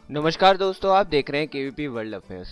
नमस्कार दोस्तों, आप देख रहे हैं केवीपी वर्ल्ड अफेयर्स।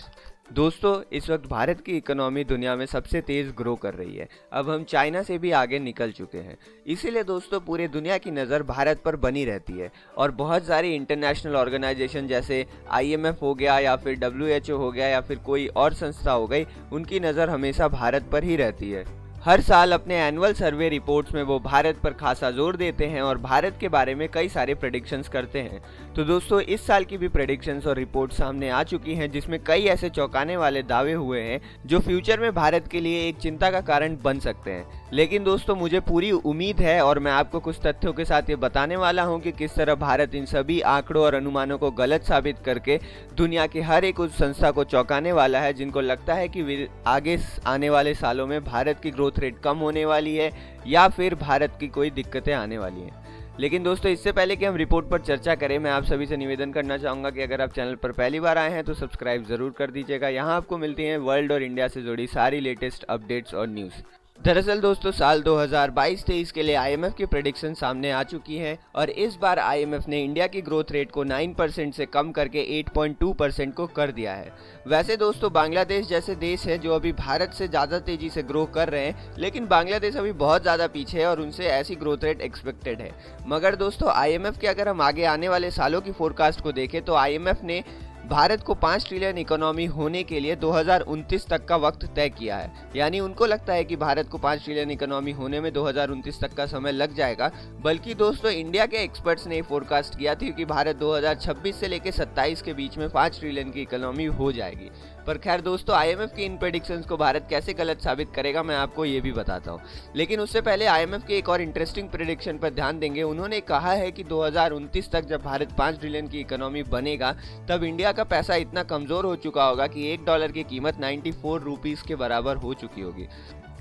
दोस्तों, इस वक्त भारत की इकोनॉमी दुनिया में सबसे तेज़ ग्रो कर रही है। अब हम चाइना से भी आगे निकल चुके हैं। इसीलिए दोस्तों पूरे दुनिया की नज़र भारत पर बनी रहती है और बहुत सारी इंटरनेशनल ऑर्गेनाइजेशन जैसे आईएमएफ हो गया या फिर डब्ल्यूएचओ हो गया या फिर कोई और संस्था हो गई, उनकी नज़र हमेशा भारत पर ही रहती है। हर साल अपने एनुअल सर्वे रिपोर्ट्स में वो भारत पर खासा जोर देते हैं और भारत के बारे में कई सारे प्रेडिक्शंस करते हैं। तो दोस्तों, इस साल की भी प्रेडिक्शंस और रिपोर्ट सामने आ चुकी हैं जिसमें कई ऐसे चौंकाने वाले दावे हुए हैं जो फ्यूचर में भारत के लिए एक चिंता का कारण बन सकते हैं। लेकिन दोस्तों, मुझे पूरी उम्मीद है और मैं आपको कुछ तथ्यों के साथ ये बताने वाला हूँ कि किस तरह भारत इन सभी आंकड़ों और अनुमानों को गलत साबित करके दुनिया की हर एक उस संस्था को चौंकाने वाला है जिनको लगता है कि आगे आने वाले सालों में भारत की ग्रोथ रेट कम होने वाली है या फिर भारत की कोई दिक्कतें आने वाली हैं। लेकिन दोस्तों, इससे पहले कि हम रिपोर्ट पर चर्चा करें, मैं आप सभी से निवेदन करना चाहूँगा कि अगर आप चैनल पर पहली बार आए हैं तो सब्सक्राइब ज़रूर कर दीजिएगा। यहाँ आपको मिलती हैं वर्ल्ड और इंडिया से जुड़ी सारी लेटेस्ट अपडेट्स और न्यूज़। दरअसल दोस्तों, साल 2022-23 के लिए आईएमएफ की प्रेडिक्शन सामने आ चुकी है और इस बार आईएमएफ ने इंडिया की ग्रोथ रेट को 9% से कम करके 8.2% को कर दिया है। वैसे दोस्तों, बांग्लादेश जैसे देश है जो अभी भारत से ज़्यादा तेज़ी से ग्रो कर रहे हैं, लेकिन बांग्लादेश अभी बहुत ज़्यादा पीछे है और उनसे ऐसी ग्रोथ रेट एक्सपेक्टेड है। मगर दोस्तों, आईएमएफ के अगर हम आगे आने वाले सालों की फोरकास्ट को देखें तो आईएमएफ ने भारत को 5 ट्रिलियन इकोनॉमी होने के लिए 2029 तक का वक्त तय किया है। यानी उनको लगता है कि भारत को 5 ट्रिलियन इकोनॉमी होने में 2029 तक का समय लग जाएगा। बल्कि दोस्तों, इंडिया के एक्सपर्ट्स ने फोरकास्ट किया थी कि भारत 2026 से लेकर 27 के बीच में 5 ट्रिलियन की इकोनॉमी हो जाएगी। पर खैर दोस्तों, आईएमएफ की इन प्रेडिक्शंस को भारत कैसे गलत साबित करेगा, मैं आपको ये भी बताता हूँ। लेकिन उससे पहले आईएमएफ की एक और इंटरेस्टिंग प्रेडिक्शन पर ध्यान देंगे। उन्होंने कहा है कि 2029 तक जब भारत 5 ट्रिलियन की इकोनॉमी बनेगा, तब इंडिया का पैसा इतना कमज़ोर हो चुका होगा कि $1 की कीमत 94 रुपीज़ के बराबर हो चुकी होगी।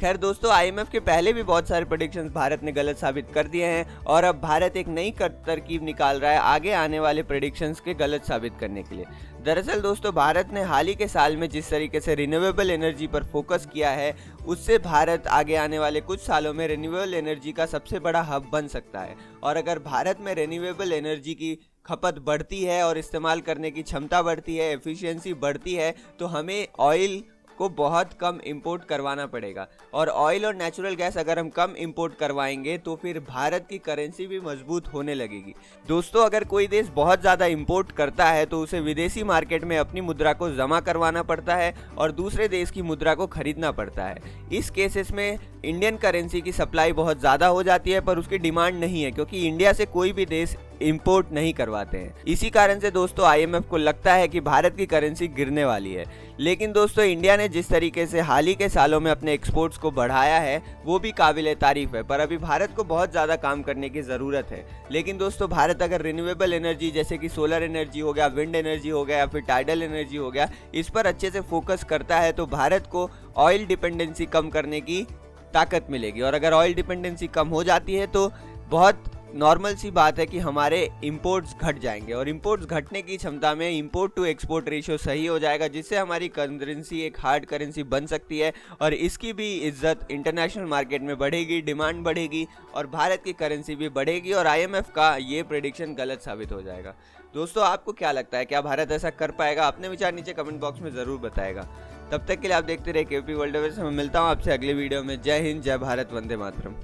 खैर दोस्तों, आईएमएफ के पहले भी बहुत सारे प्रेडिक्शंस भारत ने गलत साबित कर दिए हैं और अब भारत एक नई तरकीब निकाल रहा है आगे आने वाले प्रेडिक्शंस के गलत साबित करने के लिए। दरअसल दोस्तों, भारत ने हाल ही के साल में जिस तरीके से रिन्यूएबल एनर्जी पर फोकस किया है, उससे भारत आगे आने वाले कुछ सालों में रिन्यूएबल एनर्जी का सबसे बड़ा हब बन सकता है। और अगर भारत में रिन्यूएबल एनर्जी की खपत बढ़ती है और इस्तेमाल करने की क्षमता बढ़ती है, एफिशिएंसी बढ़ती है, तो हमें ऑयल को बहुत कम इंपोर्ट करवाना पड़ेगा। और ऑयल और नेचुरल गैस अगर हम कम इंपोर्ट करवाएंगे तो फिर भारत की करेंसी भी मजबूत होने लगेगी। दोस्तों, अगर कोई देश बहुत ज़्यादा इंपोर्ट करता है तो उसे विदेशी मार्केट में अपनी मुद्रा को जमा करवाना पड़ता है और दूसरे देश की मुद्रा को खरीदना पड़ता है। इस केसेस में इंडियन करेंसी की सप्लाई बहुत ज़्यादा हो जाती है पर उसकी डिमांड नहीं है, क्योंकि इंडिया से कोई भी देश इंपोर्ट नहीं करवाते हैं। इसी कारण से दोस्तों, आईएमएफ को लगता है कि भारत की करेंसी गिरने वाली है। लेकिन दोस्तों, इंडिया ने जिस तरीके से हाल ही के सालों में अपने एक्सपोर्ट्स को बढ़ाया है वो भी काबिले तारीफ है, पर अभी भारत को बहुत ज़्यादा काम करने की ज़रूरत है। लेकिन दोस्तों, भारत अगर रिन्यूएबल एनर्जी जैसे कि सोलर एनर्जी हो गया, विंड एनर्जी हो गया या फिर टाइडल एनर्जी हो गया, इस पर अच्छे से फोकस करता है तो भारत को ऑयल डिपेंडेंसी कम करने की ताकत मिलेगी। और अगर ऑयल डिपेंडेंसी कम हो जाती है तो बहुत नॉर्मल सी बात है कि हमारे इंपोर्ट्स घट जाएंगे और इंपोर्ट्स घटने की क्षमता में इंपोर्ट टू एक्सपोर्ट रेशियो सही हो जाएगा, जिससे हमारी करेंसी एक हार्ड करेंसी बन सकती है और इसकी भी इज्जत इंटरनेशनल मार्केट में बढ़ेगी, डिमांड बढ़ेगी और भारत की करेंसी भी बढ़ेगी और आईएमएफ का ये प्रेडिक्शन गलत साबित हो जाएगा। दोस्तों, आपको क्या लगता है, क्या भारत ऐसा कर पाएगा? अपने विचार नीचे कमेंट बॉक्स में ज़रूर बताएगा। तब तक के लिए आप देखते रहे केवीपी वर्ल्ड अफेयर्स। मैं मिलता हूँ आपसे अगले वीडियो में। जय हिंद, जय भारत, वंदे मातरम।